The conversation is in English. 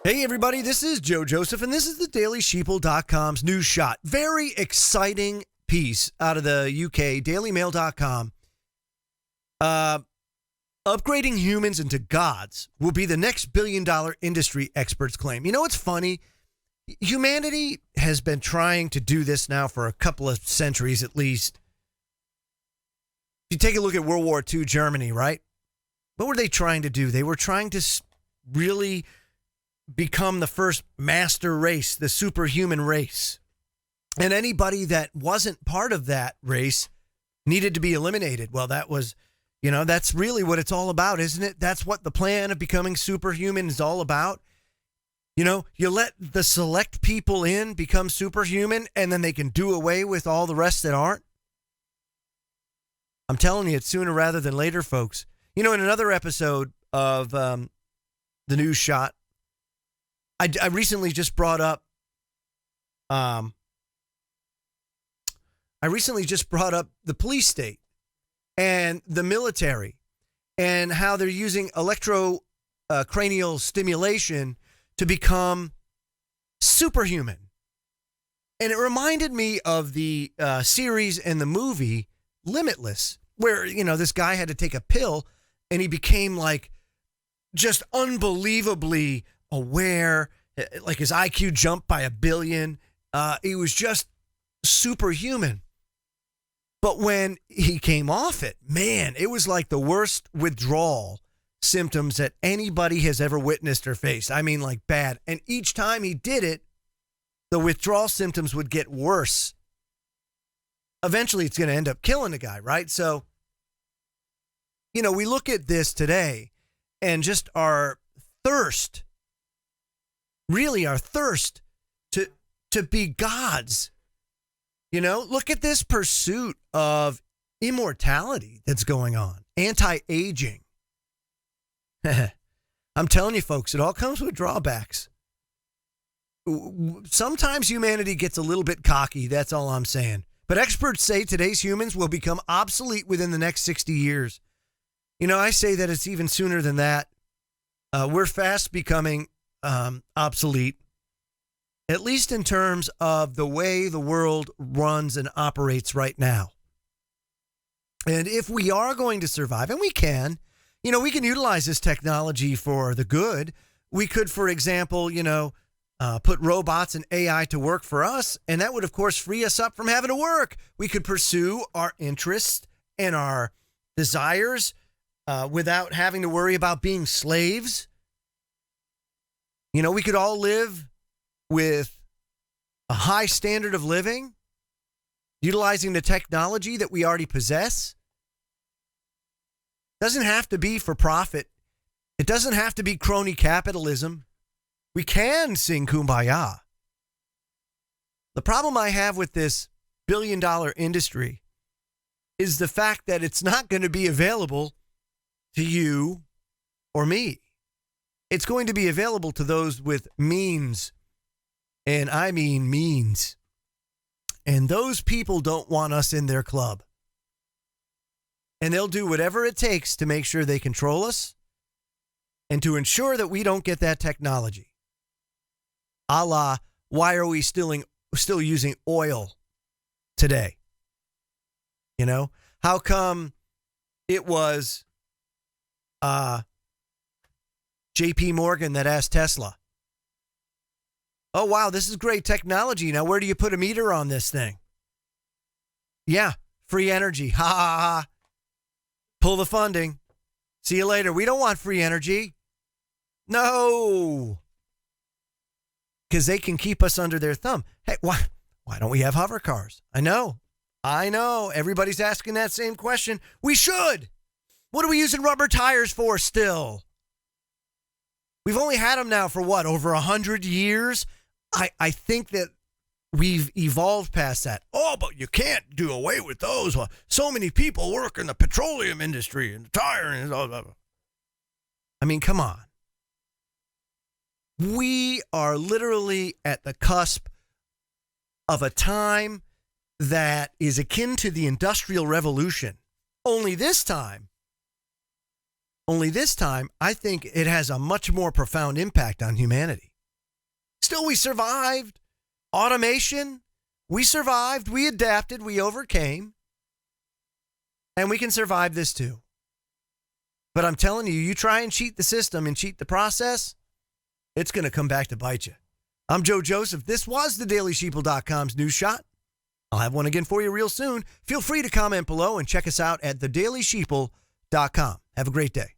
Hey, everybody, this is Joe Joseph, and this is the DailySheeple.com's news shot. Very exciting piece out of the UK, DailyMail.com. Upgrading humans into gods will be the next billion-dollar industry, experts claim. You know what's funny? Humanity has been trying to do this now for a couple of centuries at least. If you take a look at World War II Germany, right? What were they trying to do? They were trying to really become the first master race, the superhuman race. And anybody that wasn't part of that race needed to be eliminated. Well, that was, that's really what it's all about, isn't it? That's what the plan of becoming superhuman is all about. You let the select people in become superhuman, and then they can do away with all the rest that aren't. I'm telling you, it's sooner rather than later, folks. In another episode of the News Shot, I recently just brought up the police state and the military and how they're using electrocranial stimulation to become superhuman. And it reminded me of the series and the movie Limitless, where, this guy had to take a pill and he became just unbelievably aware, like his IQ jumped by 1 billion. He was just superhuman. But when he came off it, man, it was like the worst withdrawal symptoms that anybody has ever witnessed or faced. I mean, like bad. And each time he did it, the withdrawal symptoms would get worse. Eventually, it's going to end up killing the guy, right? So, we look at this today and just our thirst to be gods. Look at this pursuit of immortality that's going on, anti-aging. I'm telling you, folks, it all comes with drawbacks. Sometimes humanity gets a little bit cocky, that's all I'm saying. But experts say today's humans will become obsolete within the next 60 years. I say that it's even sooner than that. We're fast becoming obsolete, at least in terms of the way the world runs and operates right now. And if we are going to survive, and we can, we can utilize this technology for the good. We could, for example, put robots and AI to work for us, and that would, of course, free us up from having to work. We could pursue our interests and our desires without having to worry about being slaves. We could all live with a high standard of living, utilizing the technology that we already possess. Doesn't have to be for profit. It doesn't have to be crony capitalism. We can sing Kumbaya. The problem I have with this billion-dollar industry is the fact that it's not going to be available to you or me. It's going to be available to those with means, and I mean means. And those people don't want us in their club. And they'll do whatever it takes to make sure they control us and to ensure that we don't get that technology. A la, why are we still using oil today? How come it was JP Morgan that asked Tesla, oh, wow, this is great technology. Now, where do you put a meter on this thing? Yeah, free energy. Ha, ha, ha. Pull the funding. See you later. We don't want free energy. No. Because they can keep us under their thumb. Hey, why don't we have hover cars? I know. Everybody's asking that same question. We should. What are we using rubber tires for still? We've only had them now for over 100 years? I think that we've evolved past that. Oh, but you can't do away with those. So many people work in the petroleum industry and the tire and blah, blah, blah. I mean, come on. We are literally at the cusp of a time that is akin to the Industrial Revolution. Only this time, I think it has a much more profound impact on humanity. Still, we survived. Automation, we survived, we adapted, we overcame. And we can survive this too. But I'm telling you, you try and cheat the system and cheat the process, it's going to come back to bite you. I'm Joe Joseph. This was thedailysheeple.com's News Shot. I'll have one again for you real soon. Feel free to comment below and check us out at thedailysheeple.com. Have a great day.